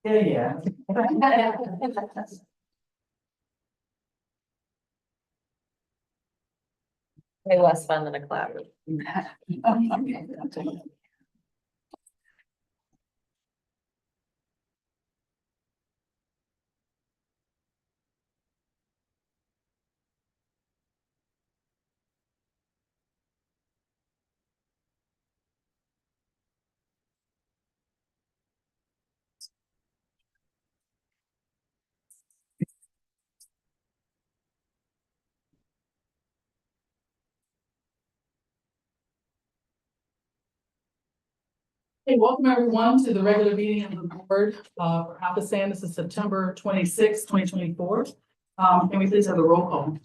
Yeah. Way less fun than a collaborative. Hey, welcome everyone to the regular meeting of the board for ALCOSAN. This is September 26, 2024. Can we please have a roll call?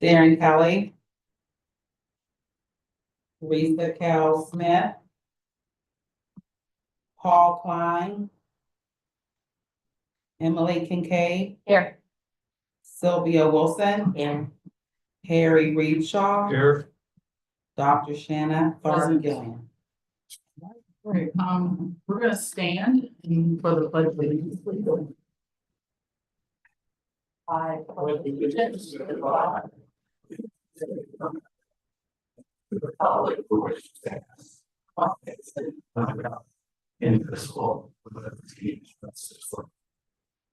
Darren Kelly. Teresa Cal Smith. Paul Klein. Emily Kincaid. Here. Sylvia Wilson. Here. Harry Reedshaw. Here. Dr. Shanna Present. Gilliam. All right, we're gonna stand for the pledge of allegiance. Please. I pledge allegiance to the flag the republic for which it stands, one nation, under God, indivisible, with liberty and justice for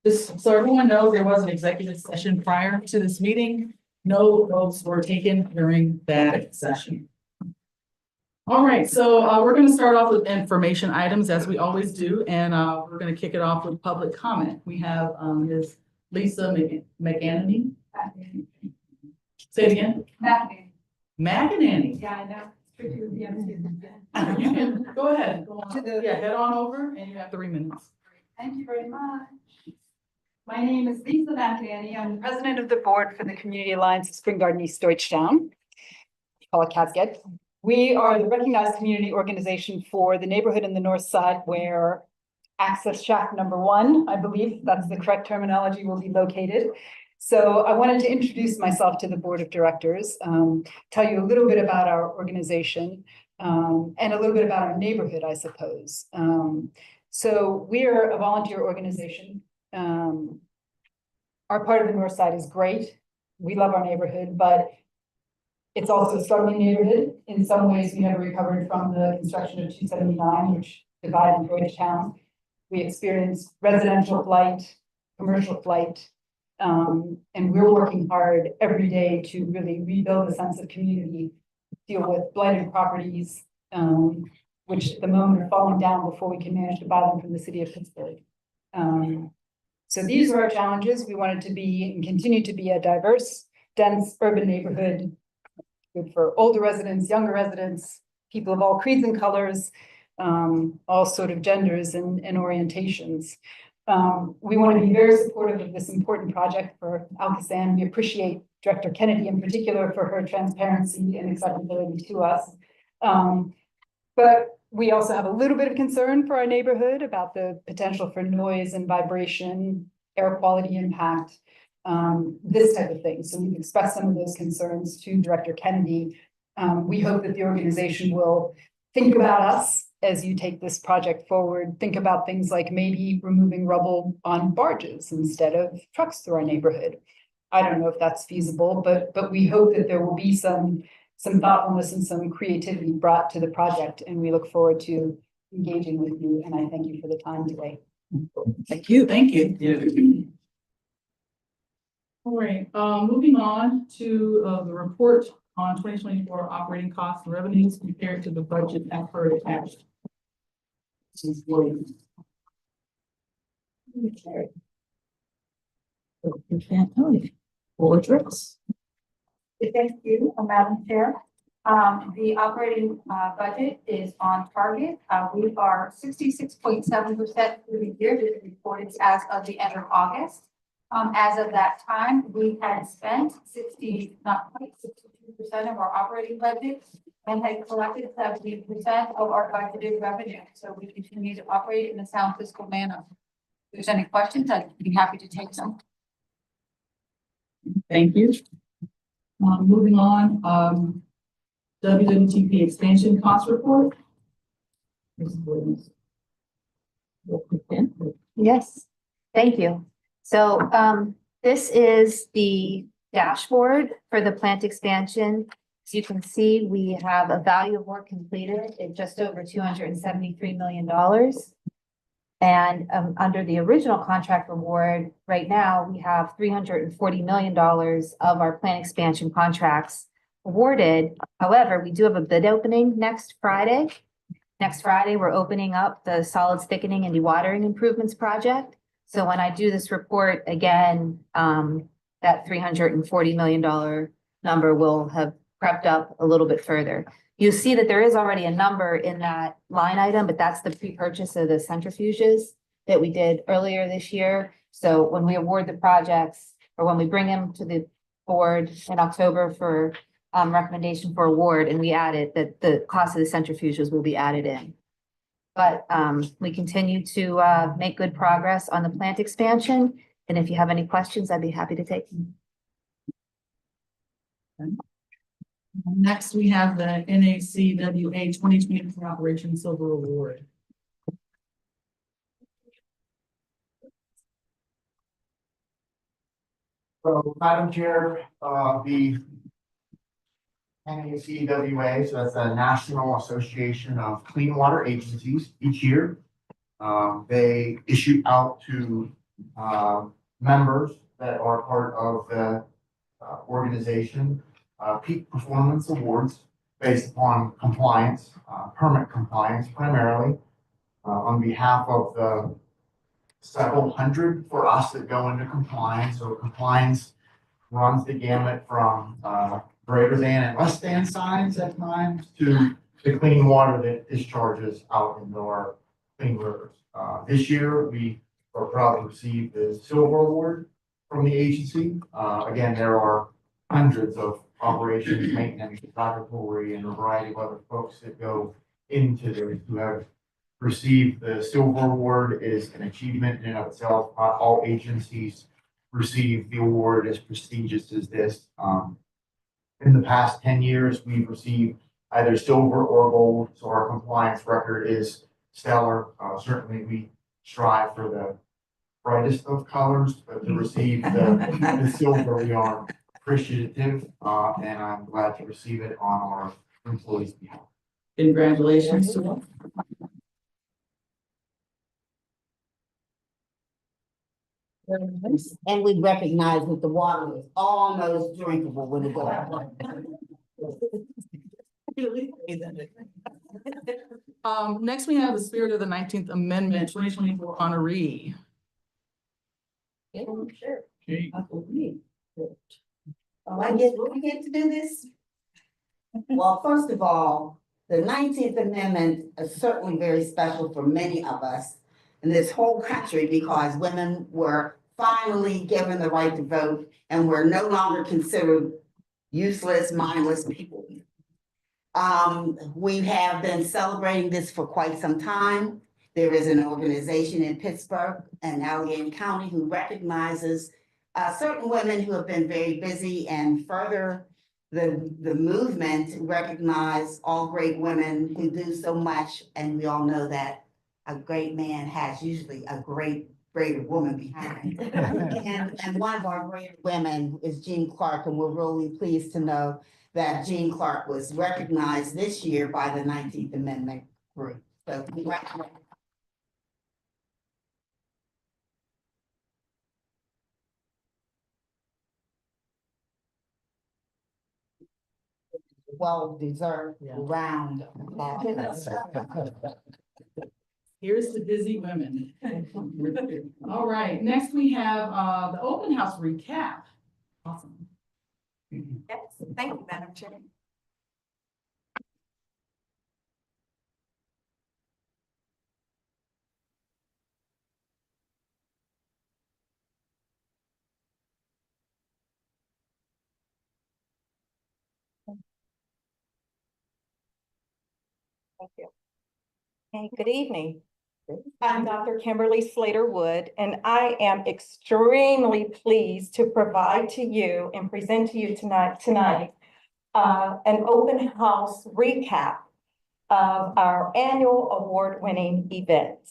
all. So everyone knows there was an executive session prior to this meeting. No votes were taken during that session. All right, so we're going to start off with information items as we always do, and we're going to kick it off with public comment. We have Ms. Lisa McAnany. Say it again. McAnany. Yeah, I know. You can go ahead. Go on. Yeah, head on over, and you have 3 minutes. Thank you very much. My name is Lisa McAnany. I'm the president of the board for the Community Alliance of Spring Garden East Deutschtown. Call it CASGED. We are the recognized community organization for the neighborhood in the north side where access shack number 1, I believe that's the correct terminology, will be located. So I wanted to introduce myself to the board of directors, tell you a little bit about our organization, and a little bit about our neighborhood, I suppose. So we are a volunteer organization. Our part of the north side is great. We love our neighborhood, but it's also a struggling neighborhood. In some ways, we never recovered from the construction of 279, which divided Deutschtown. We experienced residential flight, commercial flight, and we're working hard every day to really rebuild a sense of community, deal with blighted properties, which at the moment are falling down before we can manage to buy them from the city of Pittsburgh. So these are our challenges. We wanted to be and continue to be a diverse, dense urban neighborhood, good for older residents, younger residents, people of all creeds and colors, all sort of genders and orientations. We want to be very supportive of this important project for ALCOSAN. We appreciate Director Kennedy in particular for her transparency and accessibility to us. But we also have a little bit of concern for our neighborhood about the potential for noise and vibration, air quality impact, this type of thing. So we've expressed some of those concerns to Director Kennedy. We hope that the organization will think about us as you take this project forward. Think about things like maybe removing rubble on barges instead of trucks through our neighborhood. I don't know if that's feasible, but we hope that there will be some thoughtfulness and some creativity brought to the project, and we look forward to engaging with you. And I thank you for the time today. Thank you. Thank you. All right, moving on to the report on 2024 operating costs and revenues compared to the budget as per attached. Boardrooms. Thank you, Madam Chair. The operating budget is on target. We are 66.7% through the year. This report is as of the end of August. As of that time, we had spent 62% of our operating budget and had collected 70% of our budgeted revenue. So we continue to operate in a sound fiscal manner. If there's any questions, I'd be happy to take them. Thank you. Moving on, WWTP expansion cost report. Yes, thank you. So this is the dashboard for the plant expansion. As you can see, we have a value of work completed at just over $273 million. And under the original contract award, right now, we have $340 million of our plant expansion contracts awarded. However, we do have a bid opening next Friday. Next Friday, we're opening up the solids thickening and dewatering improvements project. So when I do this report again, that $340 million number will have crept up a little bit further. You see that there is already a number in that line item, but that's the pre-purchase of the centrifuges that we did earlier this year. So when we award the projects, or when we bring them to the board in October for recommendation for award, and we add it, that the cost of the centrifuges will be added in. But we continue to make good progress on the plant expansion. And if you have any questions, I'd be happy to take them. Next, we have the NACWA 2024 Operation Silver Award. So, Madam Chair, the NACWA, so that's the National Association of Clean Water Agencies, each year, they issue out to members that are part of the organization peak performance awards based upon compliance, permit compliance primarily, on behalf of the several hundred for us that go into compliance. So compliance runs the gamut from greater than and less than signs at times to the clean water that discharges out into our clean rivers. This year, we are proud to receive the Silver Award from the agency. Again, there are hundreds of operations, maintenance, laboratory, and a variety of other folks that go into this who have received the Silver Award. Is an achievement in and of itself. Not all agencies receive the award as prestigious as this. In the past 10 years, we've received either silver or gold, so our compliance record is stellar. Certainly, we strive for the brightest of colors, but to receive the silver, we are appreciative, and I'm glad to receive it on our employees' behalf. Congratulations to all. And we recognize that the water is almost drinkable when it goes. Next we have the Spirit of the 19th Amendment 2024 honoree. Sure. Okay. We get to do this? Well, first of all, the 19th Amendment is certainly very special for many of us in this whole country because women were finally given the right to vote and were no longer considered useless, mindless people. We have been celebrating this for quite some time. There is an organization in Pittsburgh and Allegheny County who recognizes certain women who have been very busy, and further the movement recognize all great women who do so much. And we all know that a great man has usually a greater woman behind. And one of our great women is Jean Clark, and we're really pleased to know that Jean Clark was recognized this year by the 19th Amendment group. So congratulations. Well-deserved round of applause. Here's the busy women. All right, next we have the open house recap. Awesome. Yes, thank you, Madam Chair. Thank you. Hey, good evening. I'm Dr. Kimberly Slater-Wood, and I am extremely pleased to provide to you and present to you tonight an open house recap of our annual award-winning events.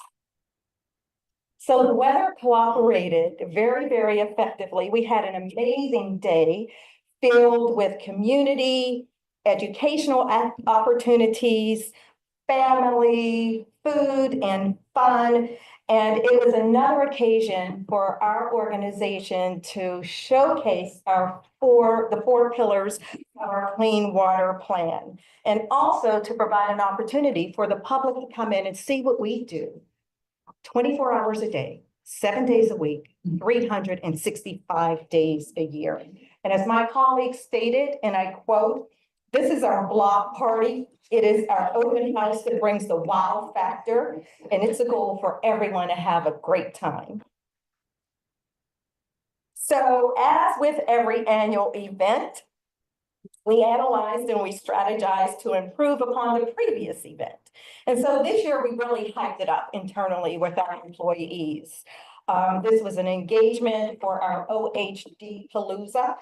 So the weather cooperated very, very effectively. We had an amazing day filled with community, educational opportunities, family, food, and fun. And it was another occasion for our organization to showcase the four pillars of our clean water plan. And also to provide an opportunity for the public to come in and see what we do 24 hours a day, 7 days a week, 365 days a year. And as my colleague stated, and I quote, "This is our block party. It is our open house that brings the wow factor, and it's a goal for everyone to have a great time." So as with every annual event, we analyzed and we strategized to improve upon the previous event. And so this year, we really hyped it up internally with our employees. This was an engagement for our OHD Palooza,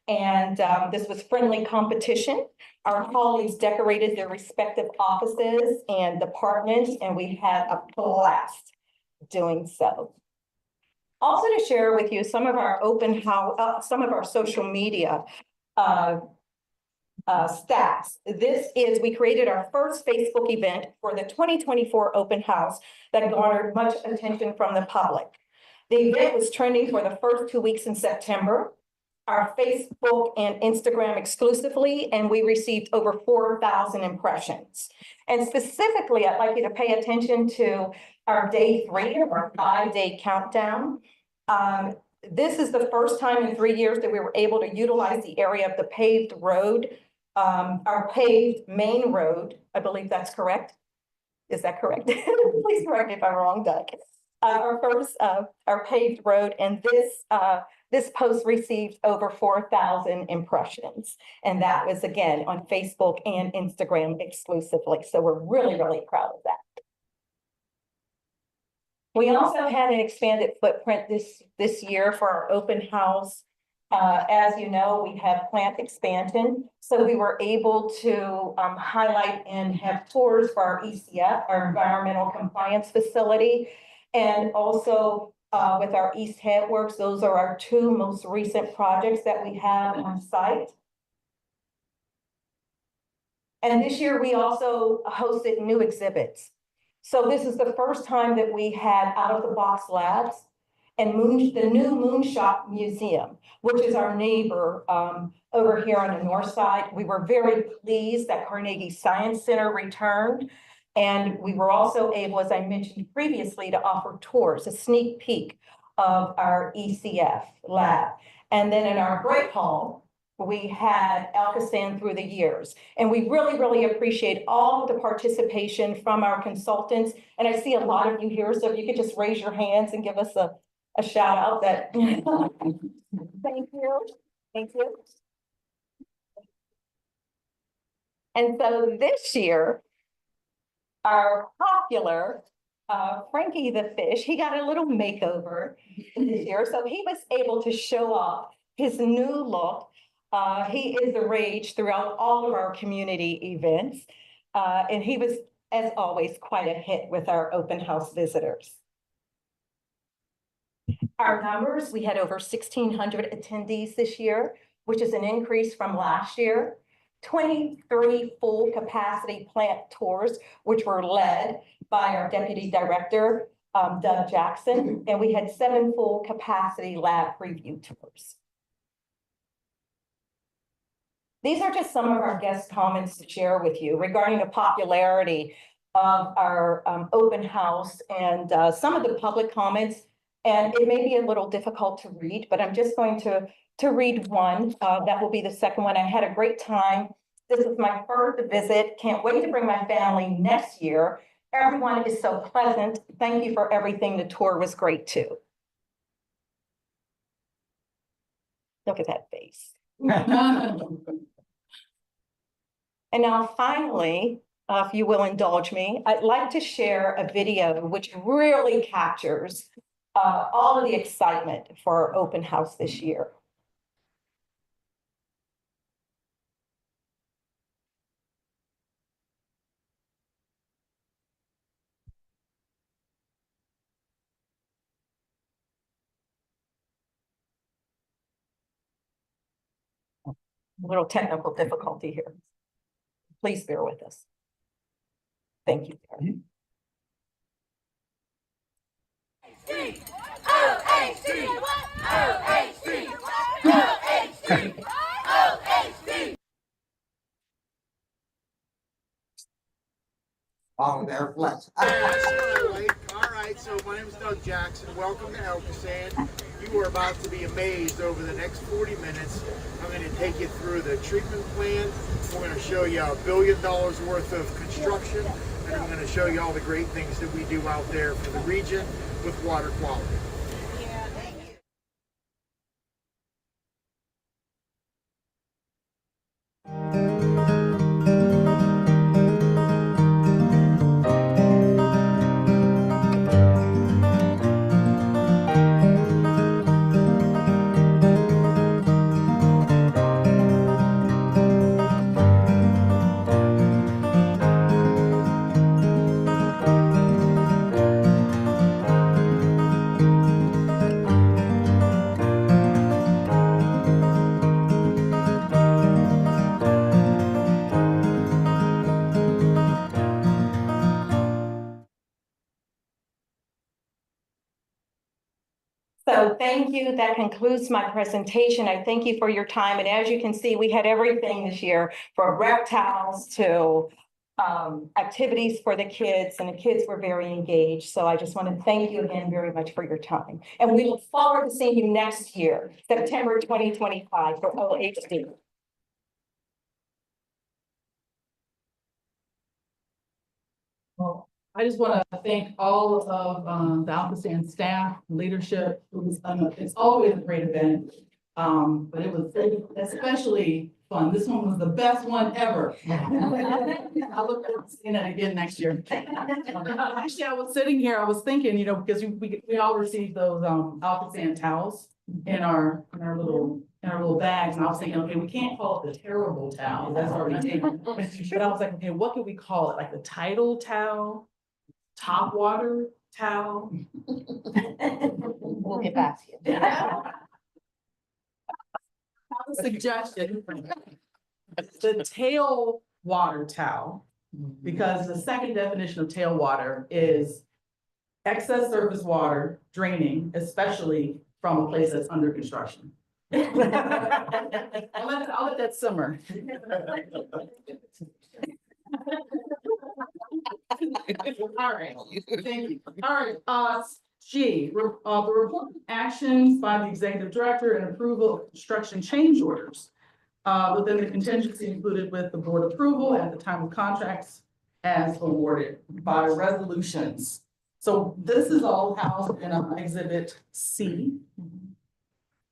and this was friendly competition. Our colleagues decorated their respective offices and departments, and we had a blast doing so. Also to share with you some of our open house, some of our social media stats. We created our first Facebook event for the 2024 open house that garnered much attention from the public. The event was trending for the first 2 weeks in September, our Facebook and Instagram exclusively, and we received over 4,000 impressions. And specifically, I'd like you to pay attention to our day 3, our 5-day countdown. This is the first time in 3 years that we were able to utilize the area of the paved road, our paved main road. I believe that's correct. Is that correct? Please correct me if I'm wrong, Doug. Our paved road, and this post received over 4,000 impressions. And that was, again, on Facebook and Instagram exclusively. So we're really, really proud of that. We also had an expanded footprint this year for our open house. As you know, we have plant expansion. So we were able to highlight and have tours for our ECF, our environmental compliance facility. And also with our East Headworks, those are our 2 most recent projects that we have on site. And this year we also hosted new exhibits. So this is the first time that we had out-of-the-box labs and the new Moonshot Museum, which is our neighbor over here on the north side. We were very pleased that Carnegie Science Center returned. And we were also able, as I mentioned previously, to offer tours, a sneak peek of our ECF lab. And then in our break hall, we had ALCOSAN through the years. And we really, really appreciate all of the participation from our consultants. And I see a lot of you here, so if you could just raise your hands and give us a shout out that. Thank you. Thank you. And so this year, our popular Frankie the fish, he got a little makeover this year. So he was able to show off his new look. He is the rage throughout all of our community events. And he was, as always, quite a hit with our open house visitors. Our numbers, we had over 1,600 attendees this year, which is an increase from last year. 23 full capacity plant tours, which were led by our Deputy Director, Doug Jackson, and we had 7 full capacity lab preview tours. These are just some of our guest comments to share with you regarding the popularity of our open house and some of the public comments. And it may be a little difficult to read, but I'm just going to read one. That will be the second one. I had a great time. This is my first visit. Can't wait to bring my family next year. Everyone is so pleasant. Thank you for everything. The tour was great too. Look at that face. And now finally, if you will indulge me, I'd like to share a video which really captures all of the excitement for our open house this year. little technical difficulty here. Please bear with us. Thank you. Karen. All their flesh. All right, so my name is Doug Jackson. Welcome to ALCOSAN. You are about to be amazed over the next 40 minutes. I'm going to take you through the treatment plan. We're going to show you $1 billion worth of construction, and I'm going to show you all the great things that we do out there for the region with water quality. So thank you. That concludes my presentation. I thank you for your time. And as you can see, we had everything this year from reptiles to activities for the kids, and the kids were very engaged. So I just want to thank you again very much for your time. And we look forward to seeing you next year, September 2025 for OHD. Well, I just want to thank all of the ALCOSAN staff, leadership. It's always a great event. But it was especially fun. This one was the best one ever. I look forward to seeing it again next year. Actually, I was sitting here, I was thinking, you know, because we all received those ALCOSAN towels in our little bags, and I was thinking, okay, we can't call it the terrible towel, that's already taken. But I was like, okay, what could we call it? Like the tidal towel, top water towel? We'll get back to you. A suggestion. The tail water towel, because the second definition of tail water is excess surface water draining, especially from a place that's under construction. I'll let that simmer. All right, thank you. All right, G, the report actions by the executive director and approval of construction change orders within the contingency included with the board approval at the time of contracts as awarded by resolutions. So this is all housed in Exhibit C.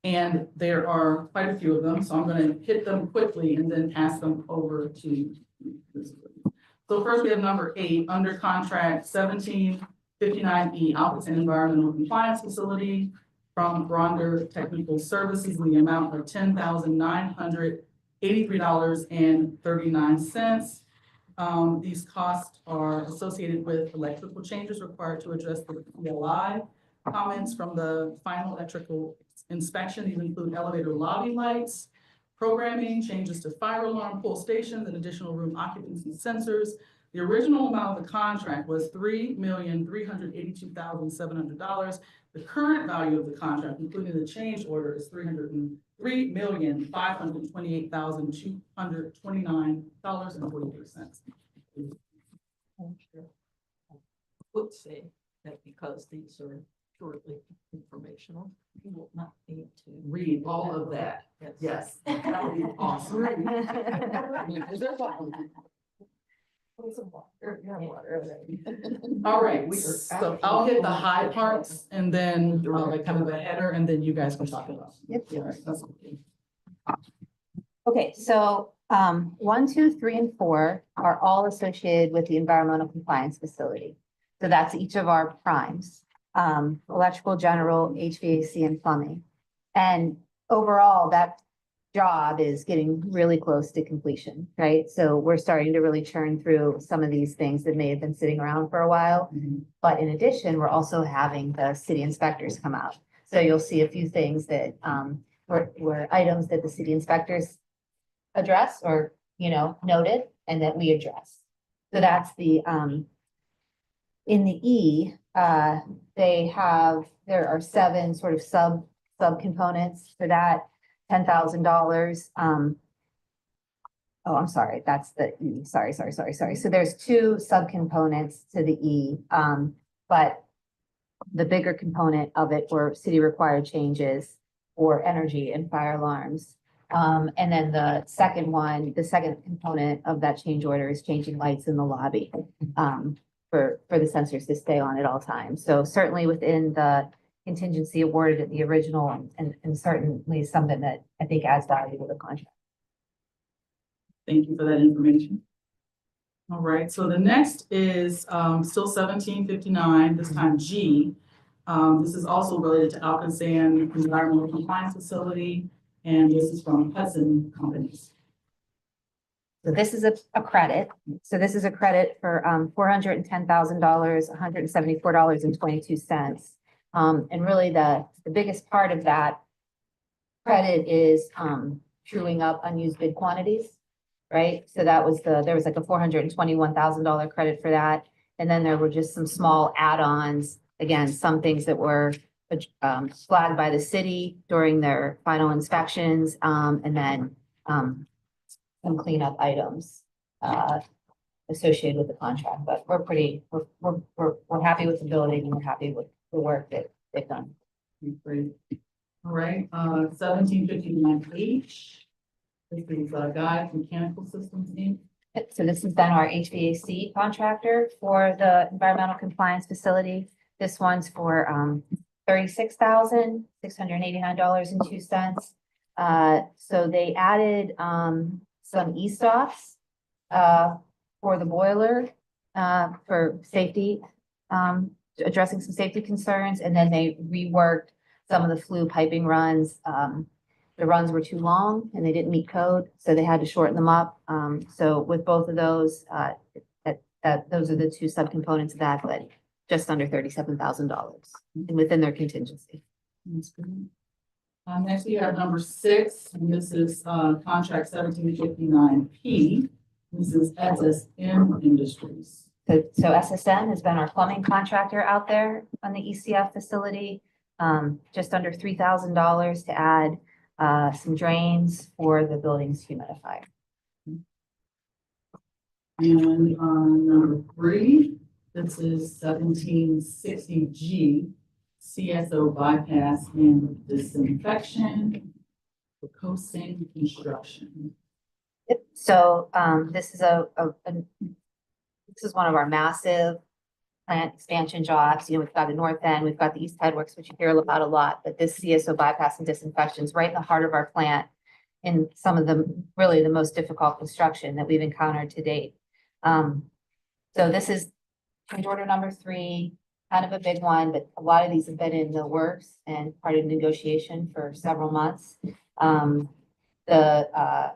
And there are quite a few of them, so I'm going to hit them quickly and then pass them over to this. So first we have number 8, under contract 1759E, ALCOSAN Environmental Compliance Facility from Gronder Technical Services in the amount of $10,983.39. These costs are associated with electrical changes required to address the PLI comments from the final electrical inspection. These include elevator lobby lights, programming, changes to fire alarm pull stations, and additional room occupancy sensors. The original amount of the contract was $3,382,700. The current value of the contract, including the change order, is $303,528,229.48. Would say that because these are shortly informational, you will not need to Read all of that. Yes, that would be awesome. All right, so I'll hit the high parts and then like kind of a header, and then you guys can talk about it. Yep. All right, that's okay. Okay, so 1, 2, 3, and 4 are all associated with the environmental compliance facility. So that's each of our primes, electrical, general, HVAC, and plumbing. And overall, that job is getting really close to completion, right? So we're starting to really churn through some of these things that may have been sitting around for a while. But in addition, we're also having the city inspectors come out. So you'll see a few things that were items that the city inspectors address or, noted and that we address. So that's the, in the E, there are 7 sort of subcomponents for that, $10,000. Oh, I'm sorry, that's the E, sorry. So there's 2 subcomponents to the E, but the bigger component of it were city required changes for energy and fire alarms. And then the second component of that change order is changing lights in the lobby, for the sensors to stay on at all times. So certainly within the contingency awarded at the original and certainly something that I think adds value to the contract. Thank you for that information. All right, so the next is still 1759, this time G. This is also related to ALCOSAN Environmental Compliance Facility, and this is from Hudson Companies. So this is a credit. So this is a credit for $410,000, $174.22. And really the biggest part of that credit is truing up unused bid quantities, right? So that was there was like a $421,000 credit for that. And then there were just some small add-ons, again, some things that were flagged by the city during their final inspections, and then some cleanup items associated with the contract. But we're happy with the building and we're happy with the work that they've done. Great. All right, 1759 H. This is Guide Mechanical Systems Inc. So this has been our HVAC contractor for the environmental compliance facility. This one's for $36,689.02. So they added some e-stops for the boiler for safety, addressing some safety concerns, and then they reworked some of the flue piping runs. The runs were too long and they didn't meet code, so they had to shorten them up. So with both of those, those are the 2 subcomponents of that, but just under $37,000 and within their contingency. That's good. Next we have number 6, and this is contract 1759P. This is SSM Industries. So SSN has been our plumbing contractor out there on the ECF facility. Just under $3,000 to add some drains for the building's humidifier. And number 3, this is 1760G, CSO bypass and disinfection for ALCOSAN construction. Yep. So this is this is one of our massive plant expansion jobs. We've got the north end, we've got the east headworks, which you hear about a lot, but this CSO bypass and disinfection is right in the heart of our plant in some of the really the most difficult construction that we've encountered to date. So this is change order number 3, kind of a big one, but a lot of these have been in the works and part of negotiation for several months. The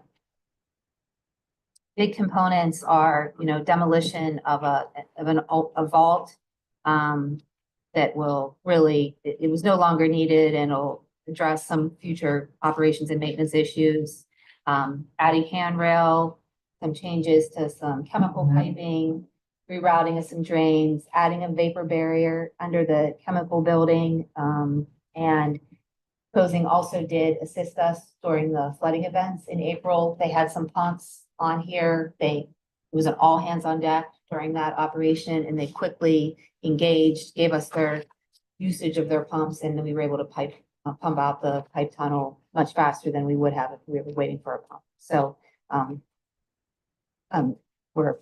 big components are, demolition of a vault that will really, it was no longer needed and will address some future operations and maintenance issues. Adding handrail, some changes to some chemical piping, rerouting of some drains, adding a vapor barrier under the chemical building. And ALCOSAN also did assist us during the flooding events in April. They had some pumps on here. It was an all hands on deck during that operation, and they quickly engaged, gave us their usage of their pumps, and then we were able to pump out the pipe tunnel much faster than we would have if we were waiting for a pump. So we're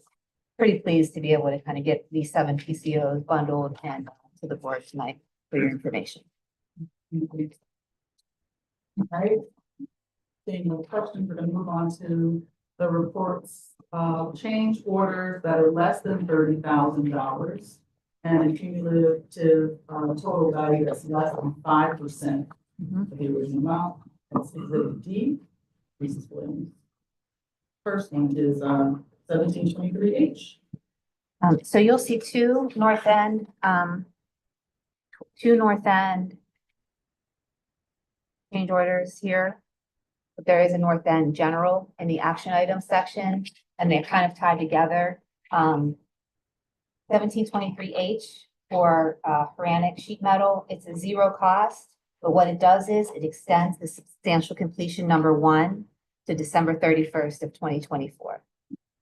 pretty pleased to be able to kind of get these 7 PCOs bundled and to the board tonight for your information. All right. Seeing no questions, we're going to move on to the reports of change orders that are less than $30,000 and a cumulative total value that's less than 5% of the original amount. That's exhibit D. Reese's Williams. First one is 1723H. So you'll see 2 north end change orders here. but there is a North End General in the action items section, and they're kind of tied together. 1723H for Horanic sheet metal, it's a zero cost, but what it does is it extends the substantial completion number 1 to December 31st of 2024.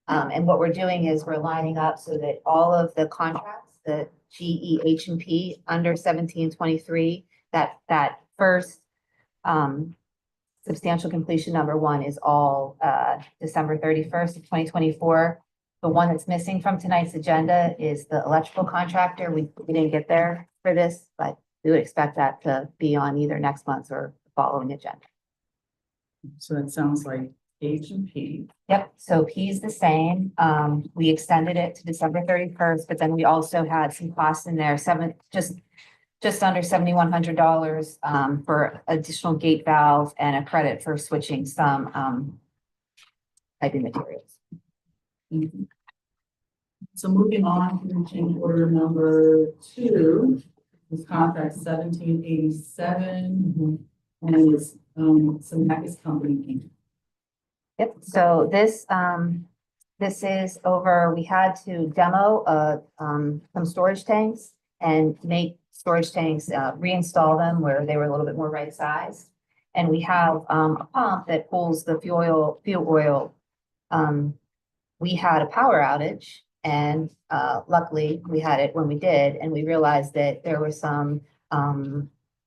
And what we're doing is we're lining up so that all of the contracts, the G, E, H, and P under 1723, that first substantial completion number 1 is all December 31st of 2024. The one that's missing from tonight's agenda is the electrical contractor. We didn't get there for this, but we would expect that to be on either next month's or the following agenda. So that sounds like H and P. Yep, so P is the same. We extended it to December 31st, but then we also had some costs in there, just under $7,100 for additional gate valve and a credit for switching some piping materials. Mhm. So moving on to change order number 2, is contract 1787, and it's Samacus Company Inc. Yep, so this is over, we had to demo some storage tanks and make storage tanks, reinstall them where they were a little bit more right sized. And we have a pump that pulls the fuel oil. We had a power outage, and luckily we had it when we did, and we realized that there were some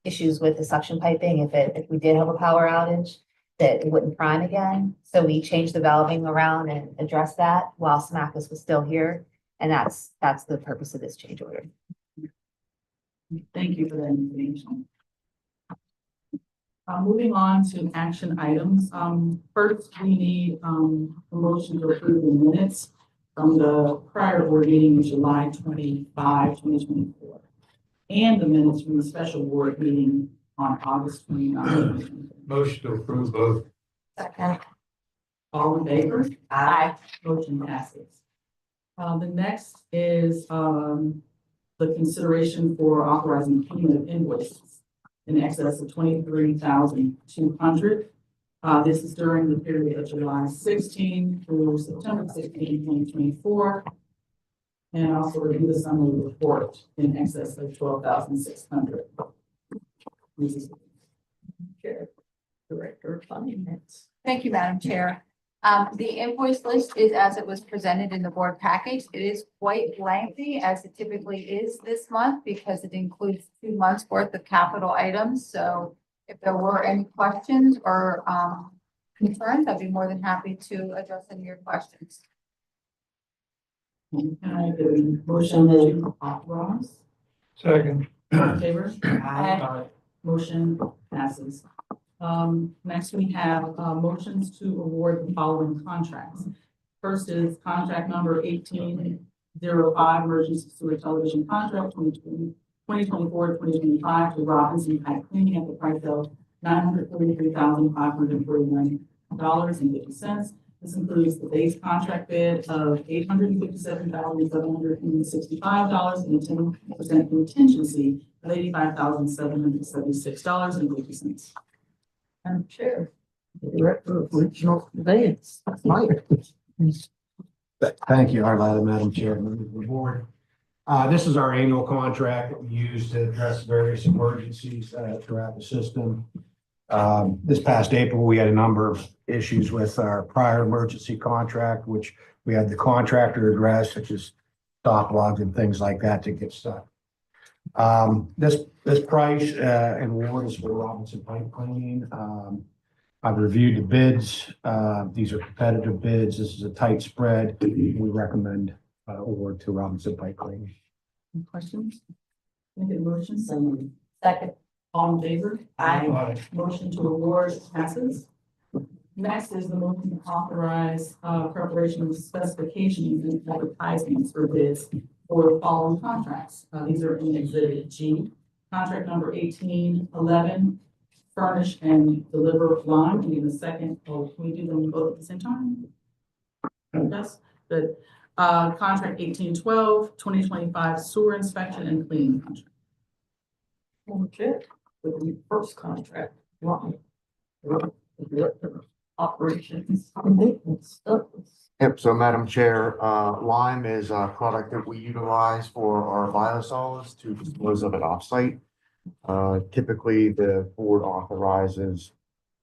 issues with the suction piping. If we did have a power outage, that it wouldn't prime again. So we changed the valving around and addressed that while Samacus was still here. And that's the purpose of this change order. Thank you for that information. Moving on to action items. First, we need a motion to approve the minutes from the prior board meeting in July 25, 2024, and the minutes from the special board meeting on August 29, 2024. Motion to approve both. Second. All in favor? Aye. Motion passes. The next is the consideration for authorizing payment of invoices in excess of $23,200. This is during the period of July 16 through September 16, 2024. And also review the summary report in excess of $12,600. Chair, Director of Finance. Thank you, Madam Chair. The invoice list is as it was presented in the board package. It is quite lengthy, as it typically is this month, because it includes 2 months worth of capital items. So if there were any questions or concerns, I'd be more than happy to address any of your questions. Can I get a motion to authorize? Second. All in favor? Aye. Motion passes. Next, we have motions to award the following contracts. First is contract number 1805, emergency sewer television contract 2024-2025 to Robinson Pipe Cleaning at the price of $943,549.50. This includes the base contract bid of $857,765 and a 10% contingency of $85,776.50. Madam Chair, Director of Regional Advance, Mike. Thank you, Madam Chair, members of the board. This is our annual contract that we use to address various emergencies throughout the system. This past April, we had a number of issues with our prior emergency contract, which we had the contractor address, such as stop logs and things like that to get stuck. This price and award is for Robinson Pipe Cleaning. I've reviewed the bids. These are competitive bids. This is a tight spread. We recommend award to Robinson Pipe Cleaning. Any questions? Can I get a motion? Second. All in favor? Aye. Motion to award passes. Next is the motion to authorize preparation of specifications and advertisements for bids for the following contracts. These are in Exhibit G. Contract number 1811, furnish and deliver line. We need a second. Oh, can we do them both at the same time? Yes, good. Contract 1812, 2025 sewer inspection and cleaning contract. Madam Chair, with the first contract, line. the Director of Operations and stuff. Yep, so Madam Chair, lime is a product that we utilize for our biosolids to dispose of it offsite. Typically, the board authorizes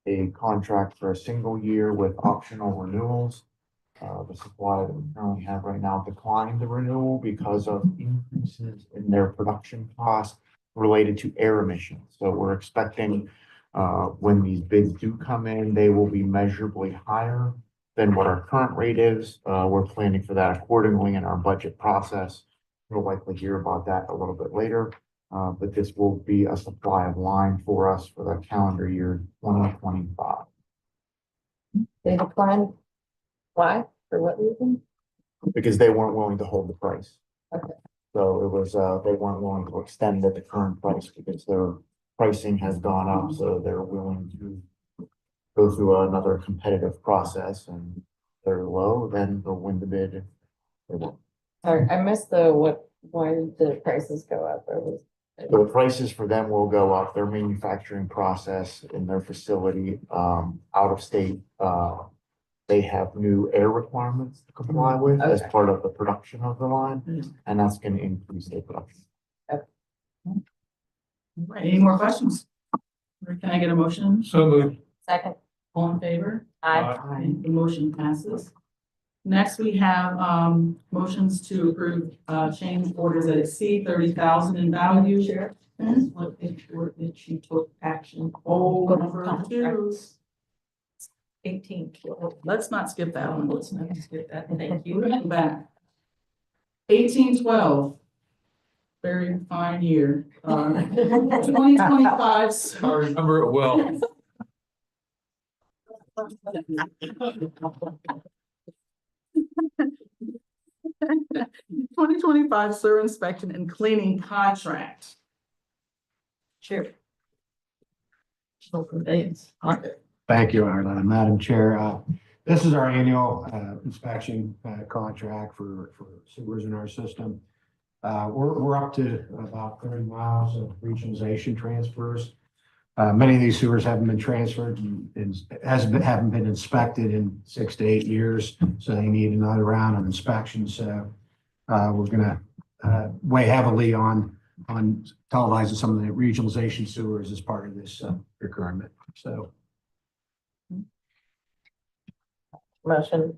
a contract for a single year with optional renewals. The supplier that we currently have right now declined the renewal because of increases in their production costs related to air emissions. So we're expecting, when these bids do come in, they will be measurably higher than what our current rate is. We're planning for that accordingly in our budget process. We'll likely hear about that a little bit later. But this will be a supply of lime for us for the calendar year 2025. They declined. Why? For what reason? Because they weren't willing to hold the price. Okay. So it was, they weren't willing to extend at the current price because their pricing has gone up, so they're willing to go through another competitive process, and if they're low, then they'll win the bid. They won't. Sorry, I missed why did the prices go up? The prices for them will go up. Their manufacturing process in their facility, out of state, they have new air requirements to comply with as part of the production of the line, and that's going to increase their production. All right, any more questions? Or can I get a motion? So moved. Second. All in favor? Aye. The motion passes. Next, we have motions to approve change orders that exceed 30,000 in value. Chair, that's what ensure that she took action. Oh, on number two. contracts. 18. Let's not skip that one. Let's not skip that. Thank We're you. going back. 1812. Very fine year. 2025. I remember it well. Twenty 2025 sewer inspection and cleaning contract. Chair. So conveyance. Thank you, Arlene. Madam Chair, this is our annual inspection contract for sewers in our system. We're up to about 30 miles of regionalization transfers. Many of these sewers haven't been transferred and haven't been inspected in 6 to 8 years, so they need another round of inspections. So we're gonna weigh heavily on televising some of the regionalization sewers as part of this requirement. So. Motion.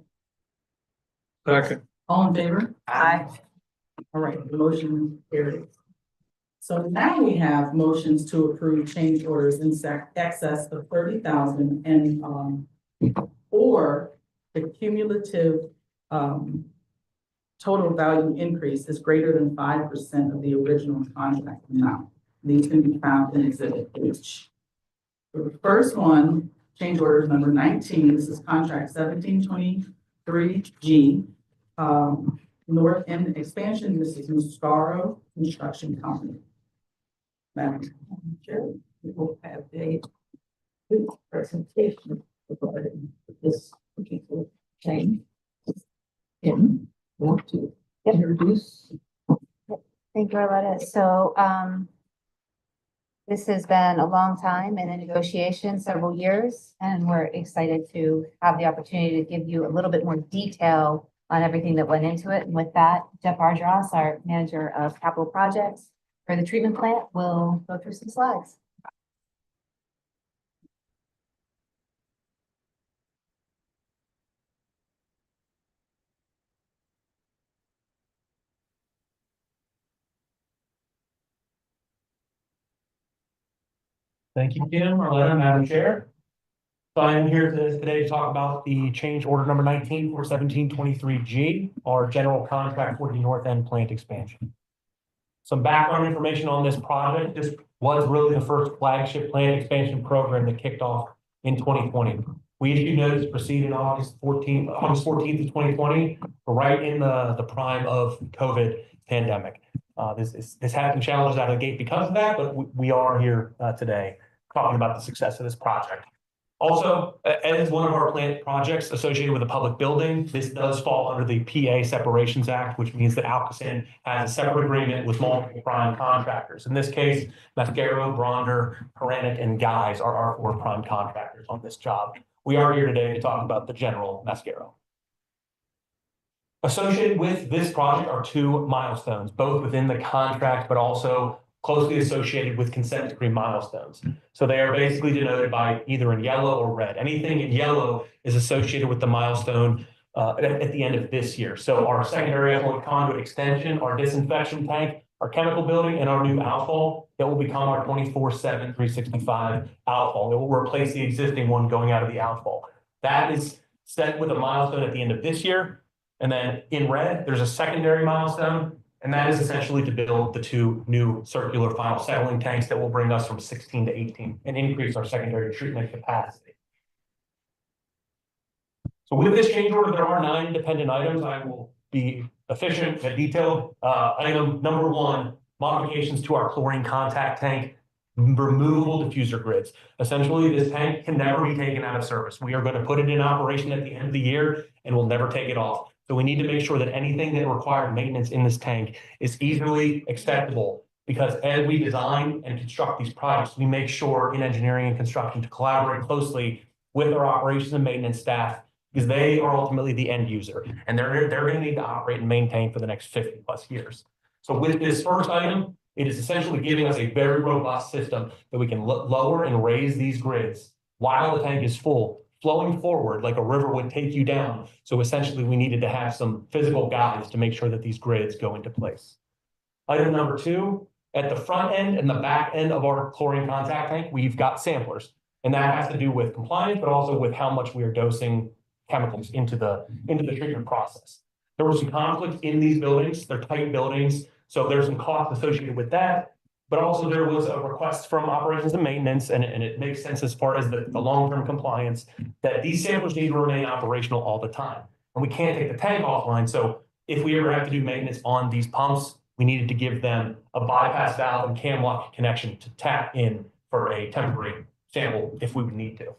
Second. All in favor? Aye. All right, the motion carries. So now we have motions to approve change orders in excess of 30,000 and or the cumulative total value increase is greater than 5% of the original contract amount. These can be found in Exhibit H. The first one, change order number 19, this is contract 1723G. North End Expansion, this is Muscaro Construction Company. Madam Chair, we will have a good presentation regarding this particular change. And want to introduce. Thank you, Arletta. So, this has been a long time in a negotiation, several years, and we're excited to have the opportunity to give you a little bit more detail on everything that went into it. And with that, Jeff Ardross, our manager of capital projects for the treatment plant, will go through some slides. Thank you, Kim, Arletta, Madam Chair. So I am here today to talk about the change order number 19 for 1723G, our general contract for the North End plant expansion. Some background information on this project. This was really the first flagship plant expansion program that kicked off in 2020. We issued notice to proceed in August 14th of 2020, right in the prime of COVID pandemic. This had some challenges out of the gate because of that, but we are here today talking about the success of this project. Also, as one of our plant projects associated with a public building, this does fall under the PA Separations Act, which means that ALCOSAN has a separate agreement with multiple prime contractors. In this case, Mascaro, Bronder, Peranic, and Guys are our 4 prime contractors on this job. We are here today to talk about the general Mascaro. Associated with this project are 2 milestones, both within the contract, but also closely associated with consent decree milestones. So they are basically denoted by either in yellow or red. Anything in yellow is associated with the milestone at the end of this year. So our secondary effluent conduit extension, our disinfection tank, our chemical building, and our new outfall that will become our 24/7, 365 outfall. It will replace the existing one going out of the outfall. That is set with a milestone at the end of this year. And then in red, there's a secondary milestone, and that is essentially to build the 2 new circular final settling tanks that will bring us from 16 to 18 and increase our secondary treatment capacity. So with this change order, there are 9 dependent items. I will be efficient and detailed. Item number 1, modifications to our chlorine contact tank, removable diffuser grids. Essentially, this tank can never be taken out of service. We are going to put it in operation at the end of the year and we'll never take it off. So we need to make sure that anything that requires maintenance in this tank is easily acceptable, because as we design and construct these projects, we make sure in engineering and construction to collaborate closely with our operations and maintenance staff, because they are ultimately the end user and they're going to need to operate and maintain for the next 50+ years. So with this first item, it is essentially giving us a very robust system that we can lower and raise these grids while the tank is full, flowing forward like a river would take you down. So essentially, we needed to have some physical guides to make sure that these grids go into place. Item number 2, at the front end and the back end of our chlorine contact tank, we've got samplers. And that has to do with compliance, but also with how much we are dosing chemicals into the treatment process. There was some conflict in these buildings. They're tight buildings, so there's some cost associated with that. But also there was a request from operations and maintenance, and it makes sense as far as the long-term compliance, that these samplers need to remain operational all the time. And we can't take the tank offline. So if we ever have to do maintenance on these pumps, we needed to give them a bypass valve and cam lock connection to tap in for a temporary sample if we would need to.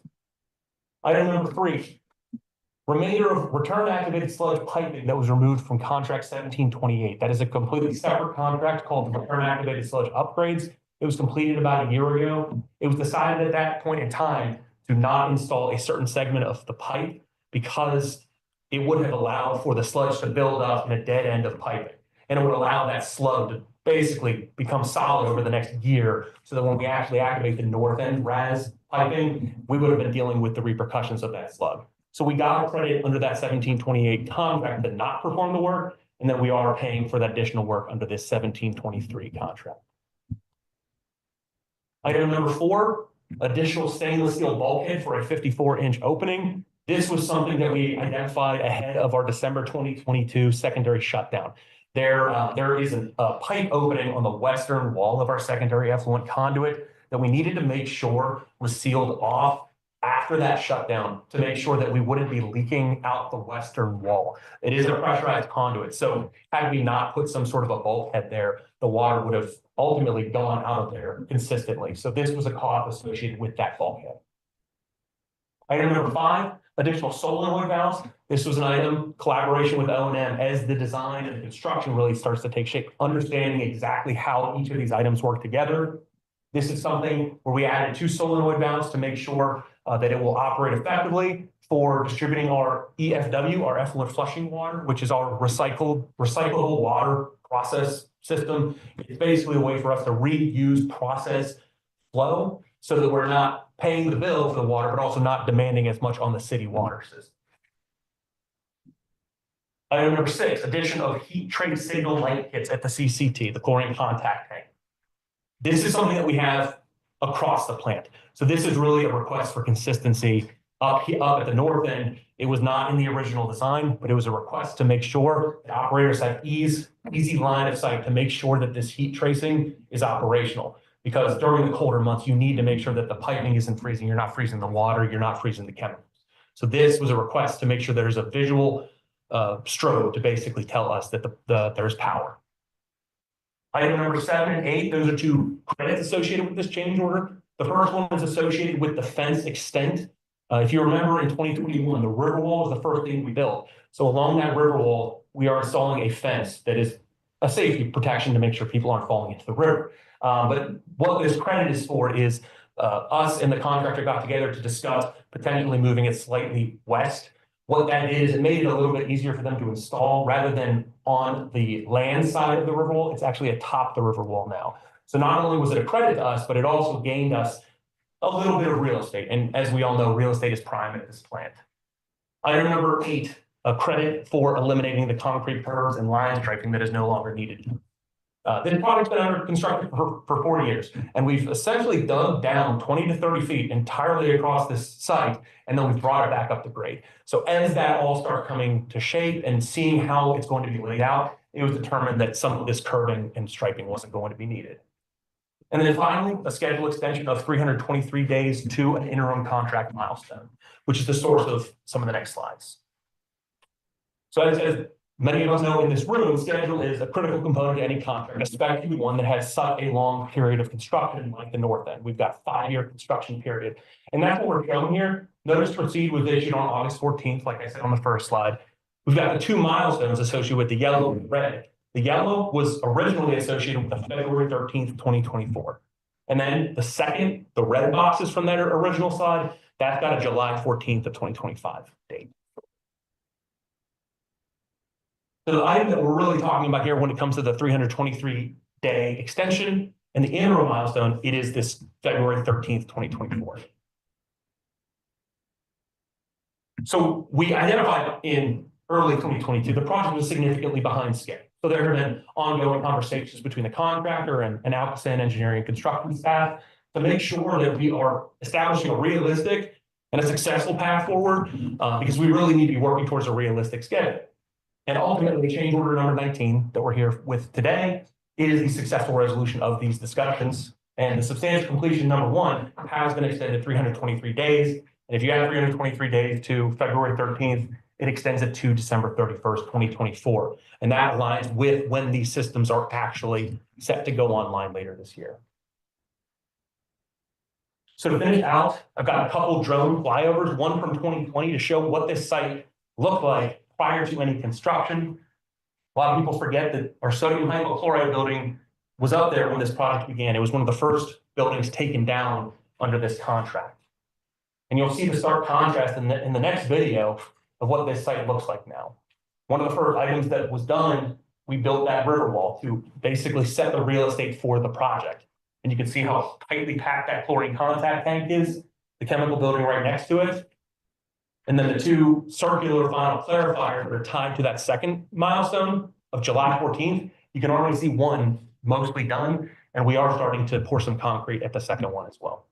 Item number 3, remainder of return activated sludge piping that was removed from contract 1728. That is a completely separate contract called return activated sludge upgrades. It was completed about a year ago. It was decided at that point in time to not install a certain segment of the pipe because it would have allowed for the sludge to build up in a dead end of piping. And it would allow that sludge to basically become solid over the next year, so that when we actually activate the north end RAS piping, we would have been dealing with the repercussions of that slug. So we got a credit under that 1728 contract to not perform the work, and then we are paying for that additional work under this 1723 contract. Item number 4, additional stainless steel bulkhead for a 54-inch opening. This was something that we identified ahead of our December 2022 secondary shutdown. There is a pipe opening on the western wall of our secondary effluent conduit that we needed to make sure was sealed off after that shutdown to make sure that we wouldn't be leaking out the western wall. It is a pressurized conduit, so had we not put some sort of a bulkhead there, the water would have ultimately gone out of there consistently. So this was a cost associated with that bulkhead. Item number 5, additional solenoid valves. This was an item, collaboration with O&M as the design and the construction really starts to take shape, understanding exactly how each of these items work together. This is something where we added 2 solenoid valves to make sure that it will operate effectively for distributing our EFW, our effluent flushing water, which is our recyclable water process system. It's basically a way for us to reuse process flow so that we're not paying the bill for the water, but also not demanding as much on the city water system. Item number 6, addition of heat trace signal light kits at the CCT, the chlorine contact tank. This is something that we have across the plant. So this is really a request for consistency up at the north end. It was not in the original design, but it was a request to make sure that operators have easy line of sight to make sure that this heat tracing is operational. Because during the colder months, you need to make sure that the piping isn't freezing. You're not freezing the water. You're not freezing the chemicals. So this was a request to make sure there's a visual strobe to basically tell us that there's power. Item number 7 and 8, those are 2 credits associated with this change order. The first one is associated with the fence extent If you remember in 2021, the river wall was the first thing we built. So along that river wall, we are installing a fence that is a safety protection to make sure people aren't falling into the river. But what this credit is for is us and the contractor got together to discuss potentially moving it slightly west. What that is, it made it a little bit easier for them to install rather than on the land side of the river wall. It's actually atop the river wall now. So not only was it a credit to us, but it also gained us a little bit of real estate. And as we all know, real estate is prime at this plant. Item number 8, a credit for eliminating the concrete curves and line striping that is no longer needed. This project's been under construction for 4 years, and we've essentially dug down 20 to 30 feet entirely across this site, and then we've brought it back up to grade. So as that all starts coming to shape and seeing how it's going to be laid out, it was determined that some of this curving and striping wasn't going to be needed. And then finally, a schedule extension of 323 days to an interim contract milestone, which is the source of some of the next slides. So as many of us know in this room, schedule is a critical component to any contract, especially one that has such a long period of construction like the north end. We've got a 5-year construction period. And that's what we're showing here. Notice to proceed was issued on August 14th, like I said on the first slide. We've got the 2 milestones associated with the yellow and red. The yellow was originally associated with the February 13th, 2024. And then the second, the red boxes from that original slide, that's got a July 14th of 2025 date. So the item that we're really talking about here when it comes to the 323-day extension and the interim milestone, it is this February 13th, 2024. So we identified in early 2022, the project was significantly behind schedule. So there have been ongoing conversations between the contractor and ALCOSAN engineering and construction staff to make sure that we are establishing a realistic and a successful path forward because we really need to be working towards a realistic schedule. And ultimately, change order number 19 that we're here with today is the successful resolution of these discussions. And the substantial completion number 1 has been extended 323 days. And if you add 323 days to February 13th, it extends it to December 31st, 2024. And that aligns with when these systems are actually set to go online later this year. So to finish out, I've got a couple drone flyovers, one from 2020 to show what this site looked like prior to any construction. A lot of people forget that our sodium hypochlorite building was up there when this project began. It was one of the first buildings taken down under this contract. And you'll see the stark contrast in the next video of what this site looks like now. One of the first items that was done, we built that river wall to basically set the real estate for the project. And you can see how tightly packed that chlorine contact tank is, the chemical building right next to it. And then the 2 circular final clarifiers that are tied to that second milestone of July 14th, you can already see one mostly done, and we are starting to pour some concrete at the second one as well.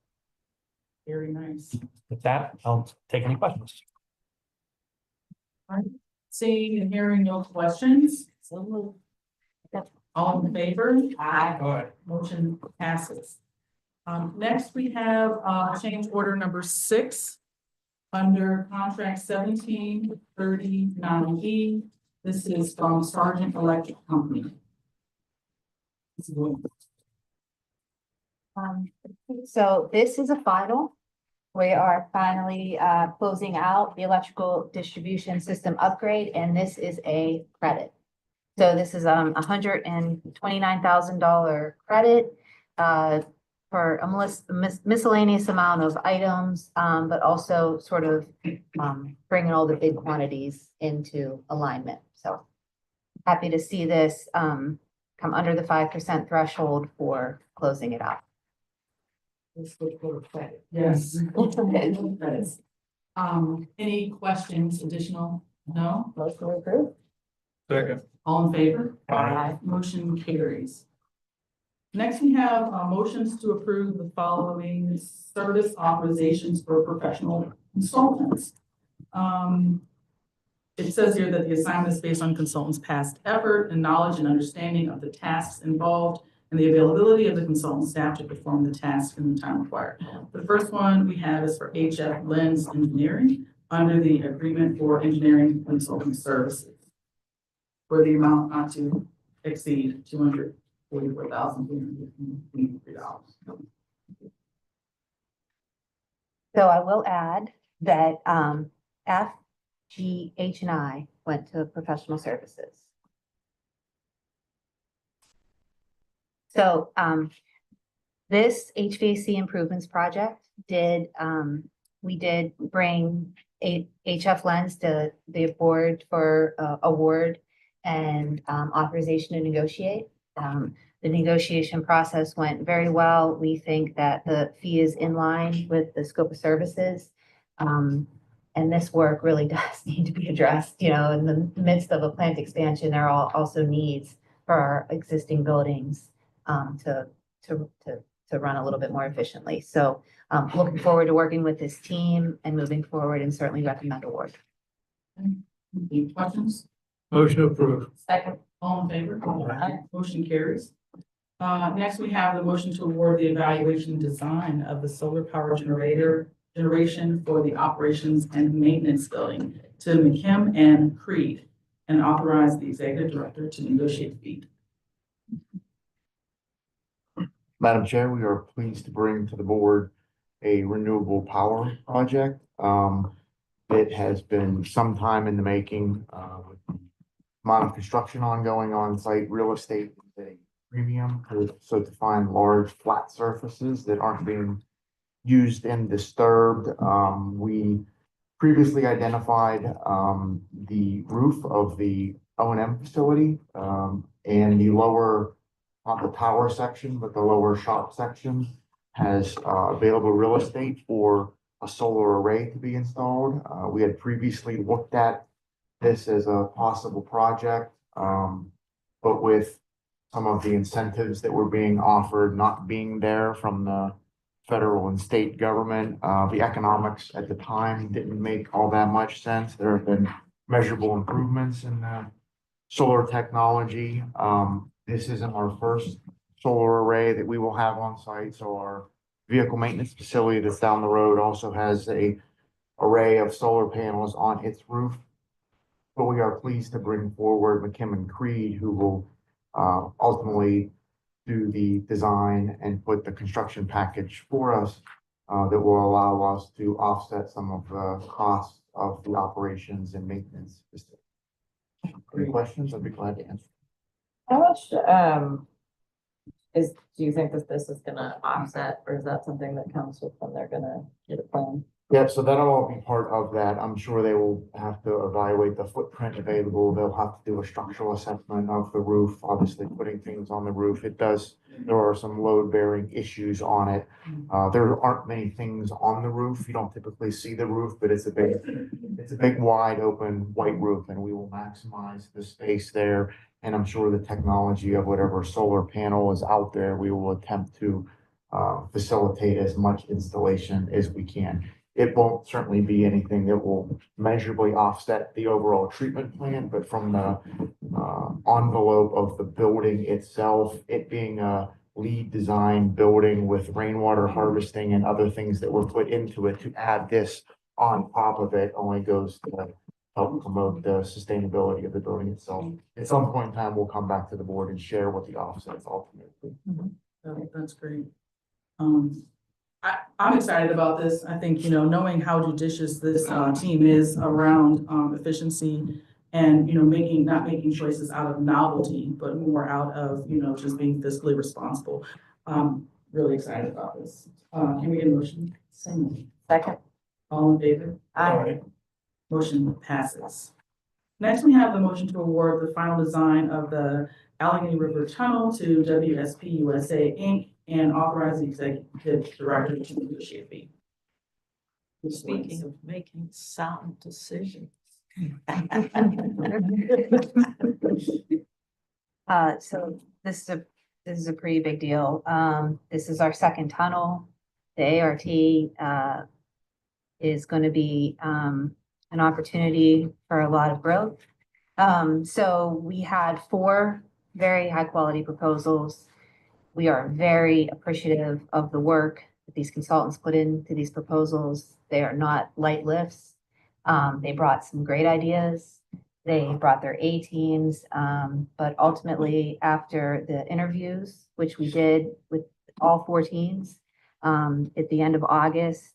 Very nice. With that, I'll take any questions. All right. Seeing and hearing no questions. All in favor? Aye. Motion passes. Next, we have change order number 6 under contract 1739E. This is from Sargent Electric Company. So this is a final. We are finally closing out the electrical distribution system upgrade, and this is a credit. So this is $129,000 credit for a miscellaneous amount of items, but also sort of bringing all the big quantities into alignment. So happy to see this come under the 5% threshold for closing it out. Yes. Any questions additional? No? Motion approved. Second. All in favor? Aye. Motion carries. Next, we have motions to approve the following service authorizations for professional consultants. It says here that the assignment is based on consultants' past effort and knowledge and understanding of the tasks involved and the availability of the consultant staff to perform the task in the time required. The first one we have is for HF Lens Engineering under the agreement for engineering consulting services for the amount not to exceed $244,353. So I will add that F, G, H, and I went to professional services. So this HVAC improvements project did, we did bring a HF Lens to the board for award and authorization to negotiate. The negotiation process went very well. We think that the fee is in line with the scope of services. And this work really does need to be addressed, you know, in the midst of a plant expansion, there are also needs for our existing buildings to run a little bit more efficiently. So looking forward to working with this team and moving forward and certainly recommend award. Any questions? Motion approved. Second. All in favor? Aye. Motion carries. Next, we have the motion to award the evaluation design of the solar power generation for the operations and maintenance building to McKim and Creed and authorize the executive director to negotiate the fee. Madam Chair, we are pleased to bring to the board a renewable power project. It has been some time in the making, with the amount of construction ongoing on site. Real estate is a premium, so to find large flat surfaces that aren't being used and disturbed. We previously identified the roof of the O&M facility and the lower, not the tower section, but the lower shop section has available real estate for a solar array to be installed. We had previously looked at this as a possible project, but with some of the incentives that were being offered not being there from the federal and state government, the economics at the time didn't make all that much sense. There have been measurable improvements in the solar technology. This isn't our first solar array that we will have on site, so our vehicle maintenance facility that's down the road also has a array of solar panels on its roof. But we are pleased to bring forward McKim and Creed, who will ultimately do the design and put the construction package for us that will allow us to offset some of the costs of the operations and maintenance. Any questions? I'd be glad to answer. How much, do you think that this is gonna offset, or is that something that comes with when they're gonna get a plan? Yeah, so that'll all be part of that. I'm sure they will have to evaluate the footprint available. They'll have to do a structural assessment of the roof, obviously putting things on the roof. There are some load bearing issues on it. There aren't many things on the roof. You don't typically see the roof, but it's a big wide open white roof, and we will maximize the space there. And I'm sure the technology of whatever solar panel is out there, we will attempt to facilitate as much installation as we can. It won't certainly be anything that will measurably offset the overall treatment plan, but from the envelope of the building itself, it being a LEED design building with rainwater harvesting and other things that were put into it, to add this on top of it only goes to help promote the sustainability of the building itself. At some point in time, we'll come back to the board and share what the offsets ultimately. That's great. I'm excited about this. I think, you know, knowing how judicious this team is around efficiency and, you know, not making choices out of novelty, but more out of, you know, just being fiscally responsible. Really excited about this. Can we get a motion? Second. All in favor? Aye. Motion passes. Next, we have the motion to award the final design of the Allegheny River Tunnel to WSP USA Inc. and authorize the executive director to negotiate fee. Speaking of making sound decisions. So this is a pretty big deal. This is our second tunnel. The ART is going to be an opportunity for a lot of growth. So we had 4 very high quality proposals. We are very appreciative of the work that these consultants put into these proposals. They are not light lifts. They brought some great ideas. They brought their A teams, but ultimately after the interviews, which we did with all 4 teams, at the end of August,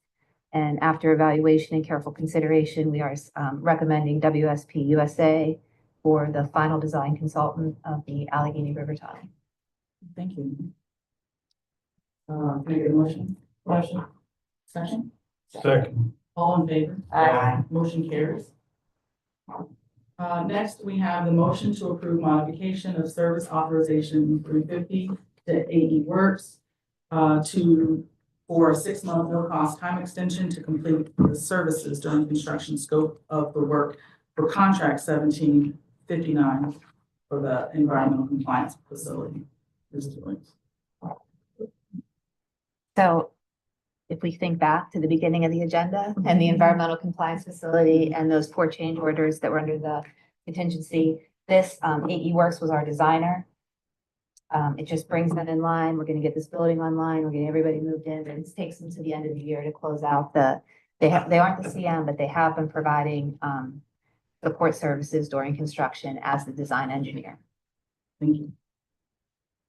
And after evaluation and careful consideration, we are recommending WSP USA for the final design consultant of the Allegheny River Tunnel. Thank you. Can I get a motion? Motion. Second? Second. All in favor? Aye. Motion carries. Next, we have the motion to approve modification of service authorization 350 to AE Works for a 6-month no-cost time extension to complete the services during construction scope of the work for contract 1759 for the environmental compliance facility. This is Williams. So if we think back to the beginning of the agenda and the environmental compliance facility and those 4 change orders that were under the contingency, this AE Works was our designer. It just brings them in line. We're gonna get this building online. We're getting everybody moved in, and it takes them to the end of the year to close out they aren't the CM, but they have been providing support services during construction as the design engineer. Thank you.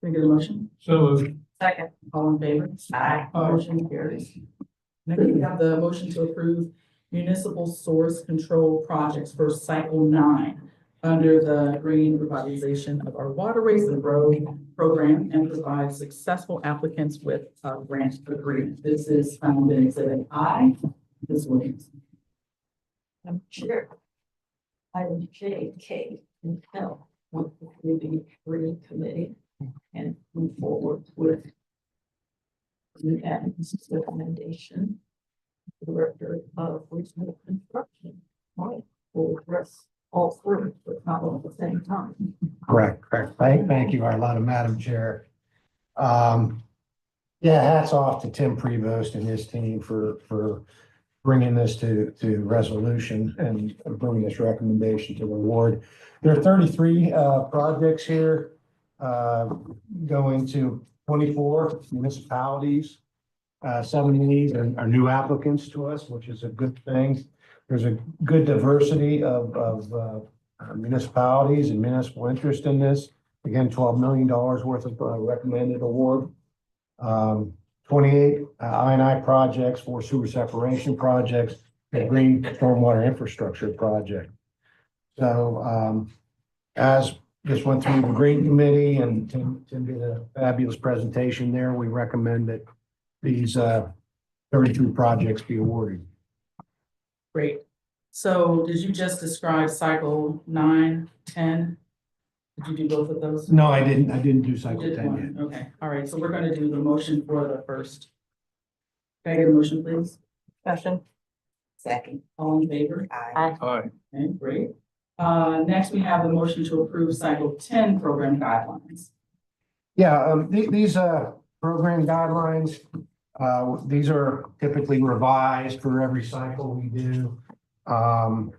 Can I get a motion? So moved. Second. All in favor? Aye. Motion carries. Next, we have the motion to approve municipal source control projects for cycle 9 under the green revitalization of our waterways and road program and provide successful applicants with a grant agreement. This is found in Exhibit I. Ms. Williams. I'm chair. Item J, K, and L, with the green committee and move forward with the recommendation. Director of Regional Construction, right, will address all 3, but not all at the same time. Correct. Thank you, Arletta, Madam Chair. Yeah, hats off to Tim Prevost and his team for bringing this to resolution and bringing this recommendation to the award. There are 33 projects here going to 24 municipalities. 7 of these are new applicants to us, which is a good thing. There's a good diversity of municipalities and municipal interest in this. Again, $12 million worth of recommended award. 28 I&I projects, 4 sewer separation projects, and a green stormwater infrastructure project. So as just went through the green committee and Tim did a fabulous presentation there, we recommend that these 33 projects be awarded. Great. So did you just describe cycle 9, 10? Did you do both of those? No, I didn't do You cycle did 10 one. yet. Okay, all right, so we're gonna do the motion for the first. Can I get a motion, please? Discussion. Second. All in favor? Aye. Aye. Okay, great. Next, we have the motion to approve cycle 10 program guidelines. Yeah, these program guidelines, these are typically revised for every cycle we do. To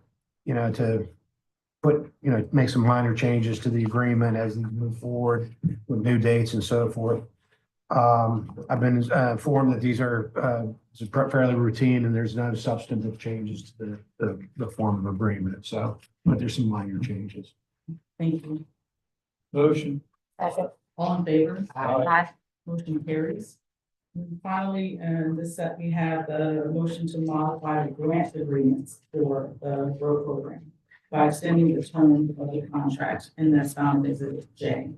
put, make some minor changes to the agreement as we move forward with new dates and so forth. I've been informed that these are fairly routine and there's no substantive changes to the form of agreement. So, but there's some minor changes. Thank you. Motion. Second. All in favor? Aye. Motion carries. And finally, in this set, we have the motion to modify the grant agreements for the road program by extending the term of the contract, and that's found in Exhibit J.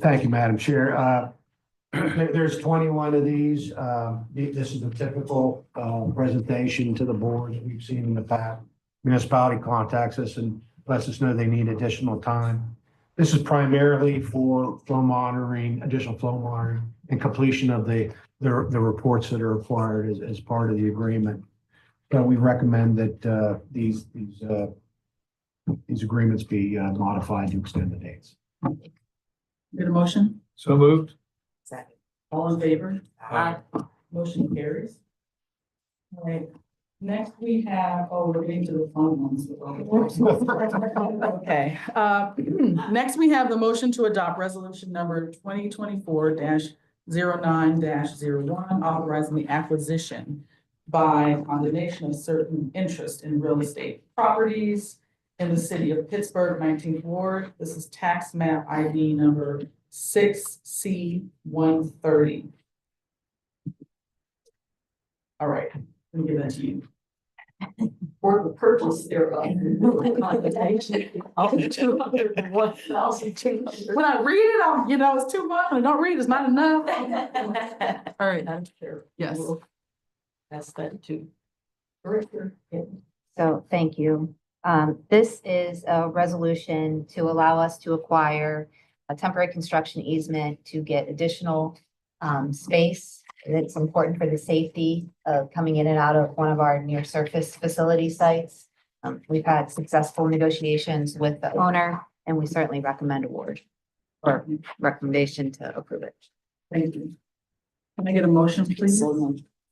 Thank you, Madam Chair. There's 21 of these. This is a typical presentation to the board that we've seen in the past. Municipality contacts us and lets us know they need additional time. This is primarily for flow monitoring, additional flow monitoring, and completion of the reports that are required as part of the agreement. So we recommend that these agreements be modified to extend the dates. Get a motion? So moved. Second. All in favor? Aye. Motion carries. All right, next we have, we're getting to the fun ones. Okay, next we have the motion to adopt resolution number 2024-09-01, authorizing the acquisition by condemnation of certain interest in real estate properties in the city of Pittsburgh, 19th Ward. This is tax map ID number 6C130. All right, Let me give that to you. For the purchase thereof. Condemnation of $201,200. When I read it, I'm, it's too much. When I don't read, it's not enough. All right, Madam Chair. yes. We'll Ask that to Director. So thank you. This is a resolution to allow us to acquire a temporary construction easement to get additional space. It's important for the safety of coming in and out of one of our near surface facility sites. We've had successful negotiations with the owner and we certainly recommend award or recommendation to approve it. Thank you. Can I get a motion, please?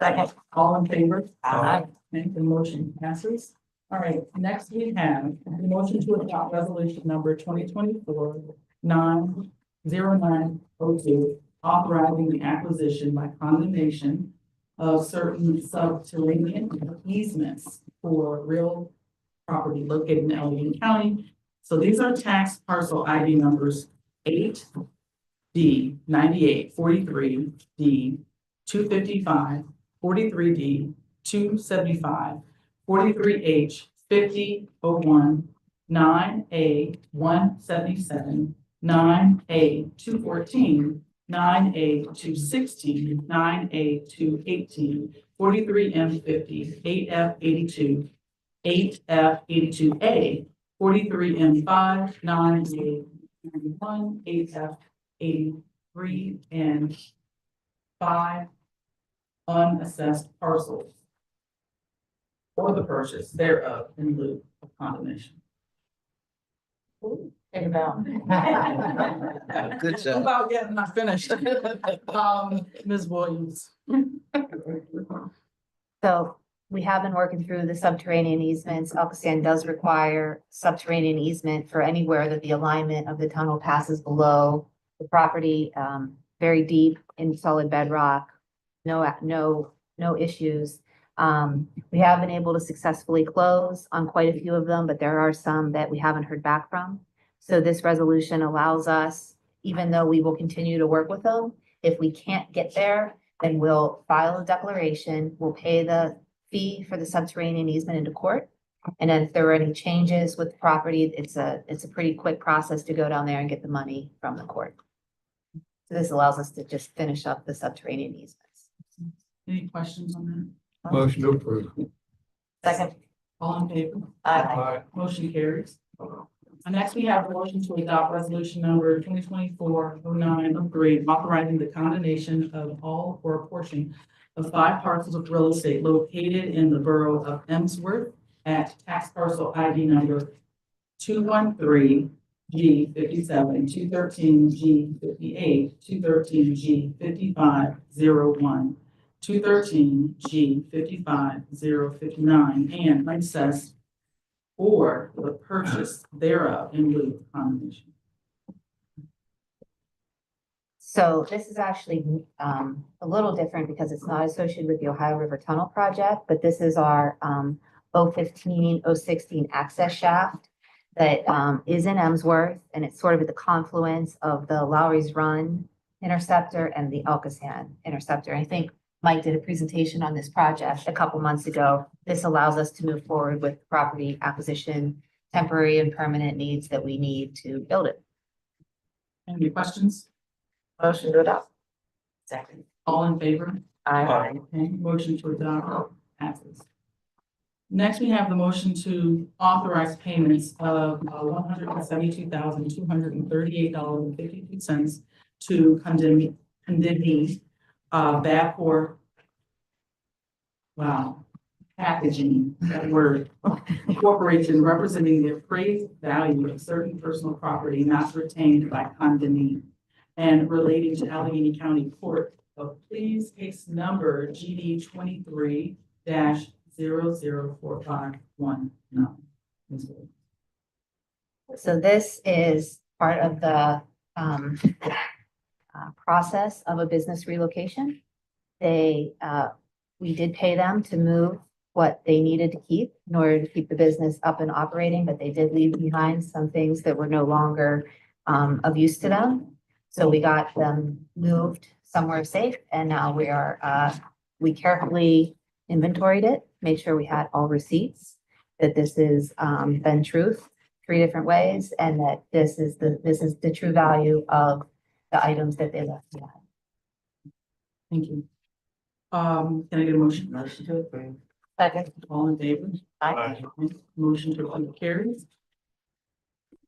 Second. All in favor? Aye. Okay, the motion passes. All right, next we have the motion to adopt resolution number 2024-90902, authorizing the acquisition by condemnation of certain subterranean easements for real property located in Allegheny County. So these are tax parcel ID numbers 8D 9843 D 255 43D 275 43H 5001 9A 177 9A 214 9A 216 9A 218 43M 50 8F 82 8F 82A 43M 5 9A 91 8F 83 and 5 unassessed parcels or the purchase thereof in lieu of condemnation. Think about. Good I'm about getting not finished. Ms. Williams. So we have been working through the subterranean easements. ALCOSAN does require subterranean easement for anywhere that the alignment of the tunnel passes below the property, very deep in solid bedrock. No issues. We have been able to successfully close on quite a few of them, but there are some that we haven't heard back from. So this resolution allows us, even though we will continue to work with them, if we can't get there, then we'll file a declaration, we'll pay the fee for the subterranean easement into court. And then if there are any changes with the property, it's a pretty quick process to go down there and get the money from the court. So this allows us to just finish up the subterranean easements. Any questions on that? Motion to approve. Second. All in favor? Aye. Motion carries. And next we have a motion to adopt resolution number 2024-0903, authorizing the condemnation of all or a portion of 5 parcels of real estate located in the borough of Emsworth at tax parcel ID number 213 G 57, 213 G 58, 213 G 5501, 213 G 55059, and recess or the purchase thereof in lieu of condemnation. So this is actually a little different because it's not associated with the Ohio River Tunnel project, but this is our 015, 016 access shaft that is in Emsworth, and it's sort of at the confluence of the Lowry's Run interceptor and the ALCOSAN interceptor. I think Mike did a presentation on this project a couple months ago. This allows us to move forward with property acquisition, temporary and permanent needs that we need to build it. Any questions? Motion to adopt. Second. All in favor? Aye. Okay, motion to adopt passes. Next, we have the motion to authorize payments of $172,238.52 to condemnee Bapcor. Wow, packaging, that word, corporation representing the appraised value of certain personal property not retained by condemnee and relating to Allegheny County Court of Pleas case number GD 23-004519. So this is part of the process of a business relocation. We did pay them to move what they needed to keep in order to keep the business up and operating, but they did leave behind some things that were no longer of use to them. So we got them moved somewhere safe, and now we carefully inventoried it, made sure we had all receipts, that this is been truth 3 different ways, and that this is the true value of the items that they left behind. Thank you. Can I get a motion? Motion to approve. Second. All in favor? Aye. Motion to approve carries.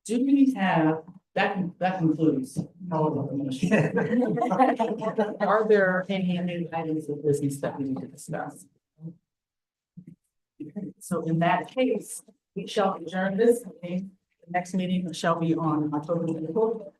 Do we have, that concludes all of the motions. Are there any new items of business that we need to discuss? So in that case, we shall adjourn this meeting. The next meeting shall be on October 24th.